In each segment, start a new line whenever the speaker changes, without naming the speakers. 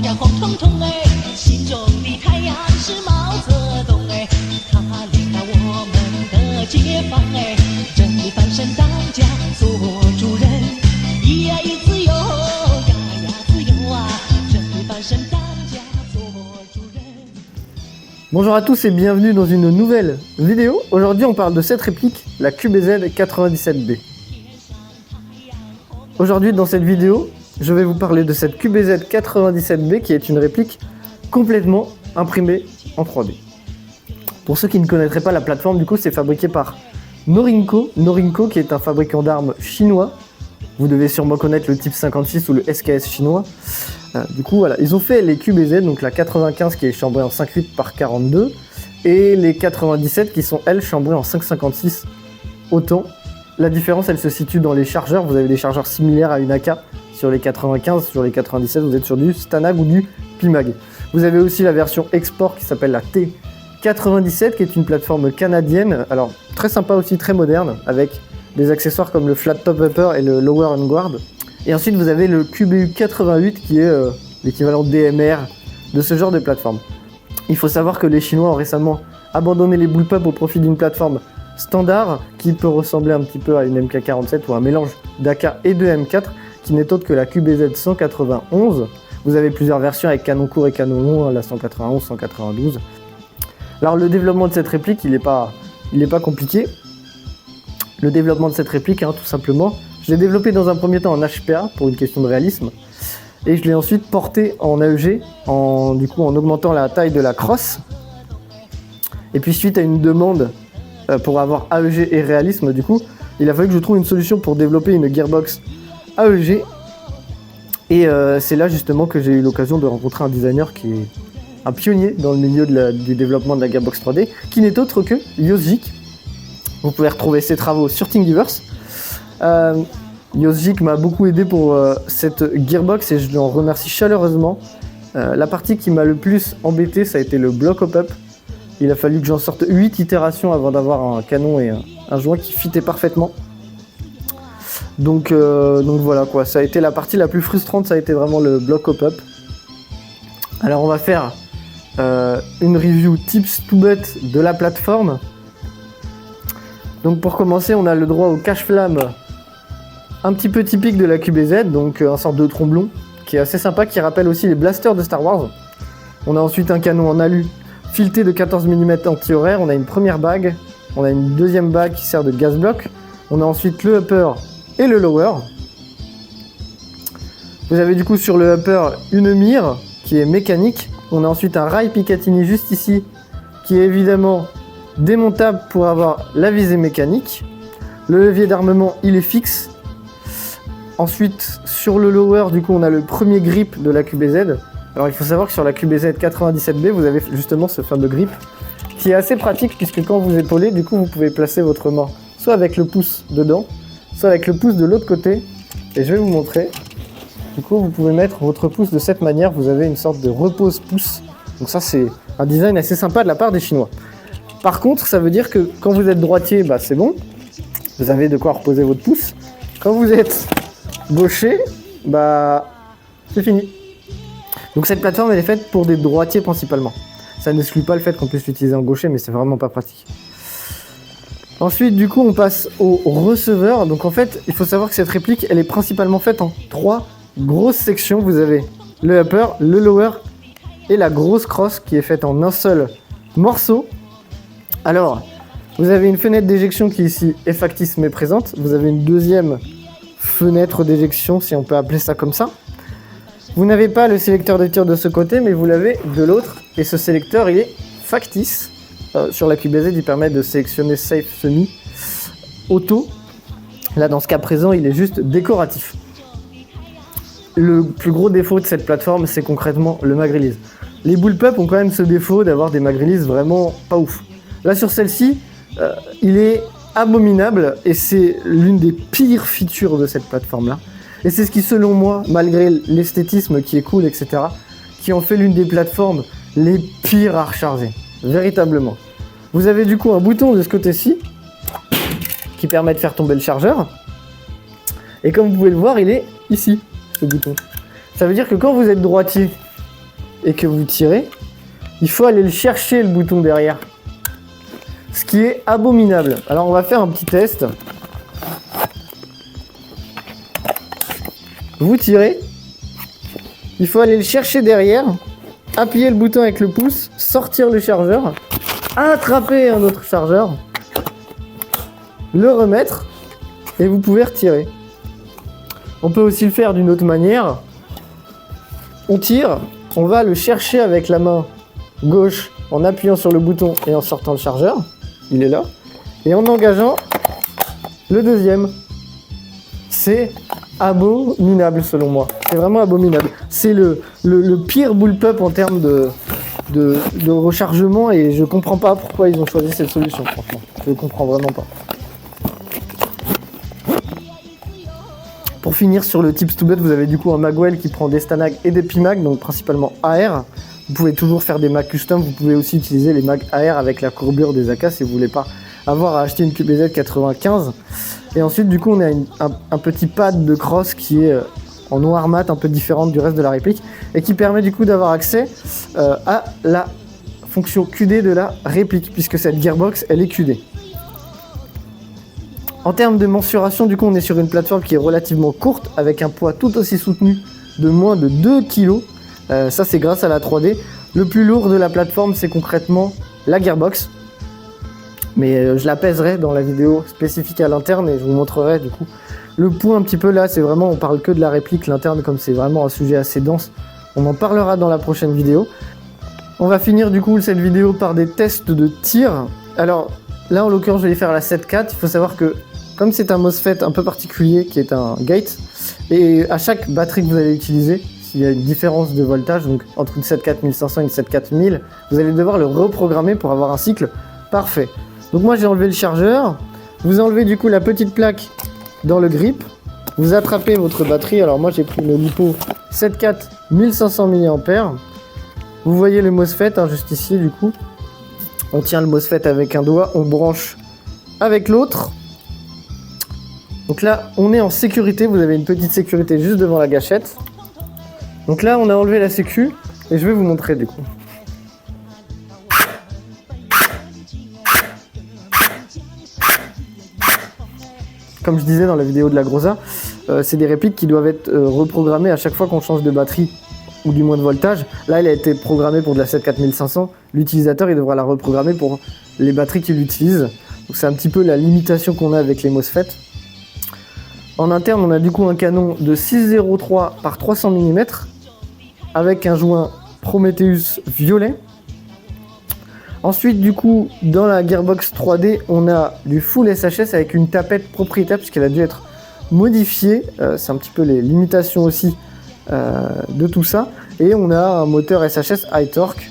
呀红彤彤哎，心中的太阳是毛泽东哎，他领导我们的解放哎，正义翻身当家做主人，咿呀一自由，呀呀自由啊，正义翻身当家做主人。
Bonjour à tous et bienvenue dans une nouvelle vidéo. Aujourd'hui on parle de cette réplique, la QBZ 97B. Aujourd'hui dans cette vidéo, je vais vous parler de cette QBZ 97B qui est une réplique complètement imprimée en 3D. Pour ceux qui ne connaîtraient pas la plateforme, du coup c'est fabriqué par Norinco. Norinco qui est un fabricant d'armes chinois. Vous devez sûrement connaître le type 56 ou le SKS chinois. Du coup voilà, ils ont fait les QBZ, donc la 95 qui est chambrée en 5.8 par 42 et les 97 qui sont elles chambrées en 5.56 autant. La différence elle se situe dans les chargeurs, vous avez des chargeurs similaires à une AK sur les 95, sur les 97 vous êtes sur du Stanag ou du PIMAG. Vous avez aussi la version export qui s'appelle la T97 qui est une plateforme canadienne, alors très sympa aussi, très moderne, avec des accessoires comme le flat top upper et le lower and guard. Et ensuite vous avez le QBU 88 qui est l'équivalent DMR de ce genre de plateforme. Il faut savoir que les Chinois ont récemment abandonné les bullpup au profit d'une plateforme standard qui peut ressembler un petit peu à une MK47 ou un mélange d'AK et de M4 qui n'est autre que la QBZ 191. Vous avez plusieurs versions avec canon court et canon long, la 191, 192. Alors le développement de cette réplique il est pas compliqué. Le développement de cette réplique tout simplement, je l'ai développé dans un premier temps en HPA pour une question de réalisme et je l'ai ensuite porté en AEG en augmentant la taille de la crosse. Et puis suite à une demande pour avoir AEG et réalisme, du coup, il a fallu que je trouve une solution pour développer une gearbox AEG. Et c'est là justement que j'ai eu l'occasion de rencontrer un designer qui est un pionnier dans le milieu du développement de la gearbox 3D, qui n'est autre que Yosjik. Vous pouvez retrouver ses travaux sur Thingiverse. Yosjik m'a beaucoup aidé pour cette gearbox et je l'en remercie chaleureusement. La partie qui m'a le plus embêté, ça a été le block hop-up. Il a fallu que j'en sorte 8 itérations avant d'avoir un canon et un joint qui fittaient parfaitement. Donc voilà quoi, ça a été la partie la plus frustrante, ça a été vraiment le block hop-up. Alors on va faire une review tips tout bête de la plateforme. Donc pour commencer, on a le droit au cache-flamme un petit peu typique de la QBZ, donc un sorte de tromblon qui est assez sympa, qui rappelle aussi les blasters de Star Wars. On a ensuite un canon en alu fileté de 14 mm anti-horaire, on a une première bague, on a une deuxième bague qui sert de gas block, on a ensuite le upper et le lower. Vous avez du coup sur le upper une mire qui est mécanique, on a ensuite un rail Picatinny juste ici qui est évidemment démontable pour avoir la visée mécanique. Le levier d'armement il est fixe. Ensuite sur le lower du coup on a le premier grip de la QBZ. Alors il faut savoir que sur la QBZ 97B vous avez justement ce fameux grip qui est assez pratique puisque quand vous épaulez du coup vous pouvez placer votre main soit avec le pouce dedans, soit avec le pouce de l'autre côté et je vais vous montrer. Du coup vous pouvez mettre votre pouce de cette manière, vous avez une sorte de repose-pouce. Donc ça c'est un design assez sympa de la part des Chinois. Par contre ça veut dire que quand vous êtes droitier c'est bon, vous avez de quoi reposer votre pouce. Quand vous êtes gaucher c'est fini. Donc cette plateforme elle est faite pour des droitiers principalement. Ça n'exclut pas le fait qu'on puisse l'utiliser en gaucher mais c'est vraiment pas pratique. Ensuite du coup on passe au receveur. Donc en fait il faut savoir que cette réplique elle est principalement faite en 3 grosses sections. Vous avez le upper, le lower et la grosse crosse qui est faite en un seul morceau. Alors vous avez une fenêtre d'éjection qui ici est factice mais présente. Vous avez une deuxième fenêtre d'éjection si on peut appeler ça comme ça. Vous n'avez pas le sélecteur de tir de ce côté mais vous l'avez de l'autre et ce sélecteur il est factice. Sur la QBZ il permet de sélectionner safe semi auto. Là dans ce cas présent il est juste décoratif. Le plus gros défaut de cette plateforme c'est concrètement le mag release. Les bullpup ont quand même ce défaut d'avoir des mag release vraiment pas ouf. Là sur celle-ci il est abominable et c'est l'une des pires features de cette plateforme là. Et c'est ce qui selon moi, malgré l'esthétisme qui est cool etc, qui en fait l'une des plateformes les pires à recharger, véritablement. Vous avez du coup un bouton de ce côté-ci qui permet de faire tomber le chargeur. Et comme vous pouvez le voir, il est ici, ce bouton. Ça veut dire que quand vous êtes droitier et que vous tirez, il faut aller le chercher le bouton derrière. Ce qui est abominable. Alors on va faire un petit test. Vous tirez, il faut aller le chercher derrière, appuyer le bouton avec le pouce, sortir le chargeur, attraper un autre chargeur, le remettre et vous pouvez retirer. On peut aussi le faire d'une autre manière. On tire, on va le chercher avec la main gauche en appuyant sur le bouton et en sortant le chargeur. Il est là. Et en engageant le deuxième. C'est abominable selon moi. C'est vraiment abominable. C'est le pire bullpup en termes de rechargement et je comprends pas pourquoi ils ont choisi cette solution, franchement. Je comprends vraiment pas. Pour finir sur le Tips to Bet, vous avez du coup un magwell qui prend des Stanag et des Pimag, donc principalement AR. Vous pouvez toujours faire des mags custom, vous pouvez aussi utiliser les mags AR avec la courbure des AK si vous voulez pas avoir à acheter une QBZ 95. Et ensuite du coup on a un petit pad de cross qui est en noir mat, un peu différente du reste de la réplique et qui permet du coup d'avoir accès à la fonction QD de la réplique puisque cette gearbox elle est QD. En termes de mensuration, du coup, on est sur une plateforme qui est relativement courte, avec un poids tout aussi soutenu de moins de 2 kg. Ça, c'est grâce à la 3D. Le plus lourd de la plateforme, c'est concrètement la gearbox. Mais je la pèserai dans la vidéo spécifique à l'interne et je vous montrerai du coup. Le point un petit peu là, c'est vraiment, on parle que de la réplique, l'interne, comme c'est vraiment un sujet assez dense. On en parlera dans la prochaine vidéo. On va finir du coup cette vidéo par des tests de tir. Alors là, en l'occurrence, je vais faire la 7.4. Il faut savoir que comme c'est un MOSFET un peu particulier qui est un gate, et à chaque batterie que vous allez utiliser, s'il y a une différence de voltage, donc entre une 7.4500 et une 7.4000, vous allez devoir le reprogrammer pour avoir un cycle parfait. Donc moi j'ai enlevé le chargeur, vous enlevez du coup la petite plaque dans le grip, vous attrapez votre batterie, alors moi j'ai pris une LiPo 7.4 1500 mAh, vous voyez le MOSFET hein, juste ici du coup, on tient le MOSFET avec un doigt, on branche avec l'autre. Donc là, on est en sécurité, vous avez une petite sécurité juste devant la gâchette. Donc là, on a enlevé la sécu et je vais vous montrer du coup. Comme je disais dans la vidéo de la Groza, c'est des répliques qui doivent être reprogrammées à chaque fois qu'on change de batterie ou du moins de voltage. Là, elle a été programmée pour de la 7.4500. L'utilisateur, il devra la reprogrammer pour les batteries qu'il utilise. Donc c'est un petit peu la limitation qu'on a avec les MOSFET. En interne, on a du coup un canon de 6,03 par 300 mm avec un joint Prometheus violet. Ensuite, du coup, dans la gearbox 3D, on a du full SHS avec une tapette propriétaire puisqu'elle a dû être modifiée. C'est un petit peu les limitations aussi de tout ça. Et on a un moteur SHS high torque.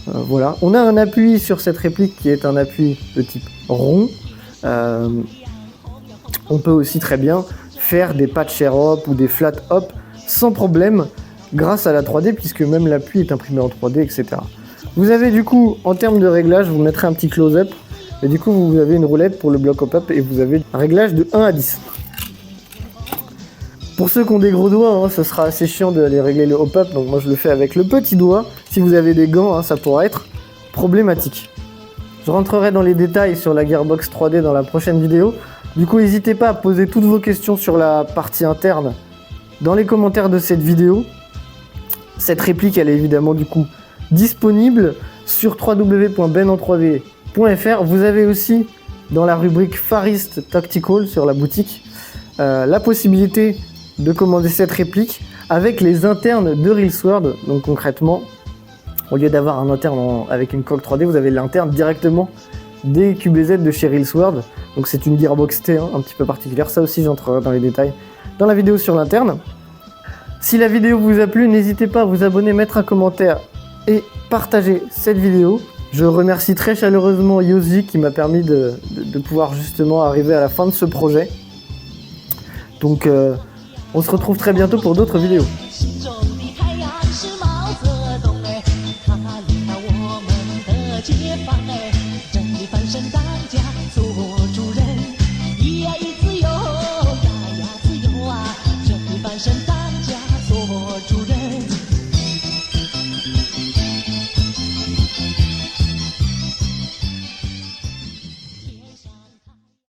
Voilà. On a un appui sur cette réplique qui est un appui de type rond. On peut aussi très bien faire des patch air hop ou des flat hop sans problème grâce à la 3D puisque même l'appui est imprimé en 3D, etc. Vous avez du coup, en termes de réglage, vous mettrez un petit close-up et du coup vous avez une roulette pour le bloc hop-up et vous avez un réglage de 1 à 10. Pour ceux qui ont des gros doigts, hein, ça sera assez chiant d'aller régler le hop-up, donc moi je le fais avec le petit doigt. Si vous avez des gants, hein, ça pourra être problématique. Je rentrerai dans les détails sur la gearbox 3D dans la prochaine vidéo. Du coup, n'hésitez pas à poser toutes vos questions sur la partie interne dans les commentaires de cette vidéo. Cette réplique, elle est évidemment du coup disponible sur www.benon3d.fr. Vous avez aussi dans la rubrique Far East Tactical sur la boutique la possibilité de commander cette réplique avec les internes de RealSword. Donc concrètement, au lieu d'avoir un interne avec une coque 3D, vous avez l'interne directement des QBZ de chez RealSword. Donc c'est une gearbox T un petit peu particulière. Ça aussi, j'entrerai dans les détails dans la vidéo sur l'interne. Si la vidéo vous a plu, n'hésitez pas à vous abonner, mettre un commentaire et partager cette vidéo. Je remercie très chaleureusement Yoshi qui m'a permis de pouvoir justement arriver à la fin de ce projet. Donc on se retrouve très bientôt pour d'autres vidéos.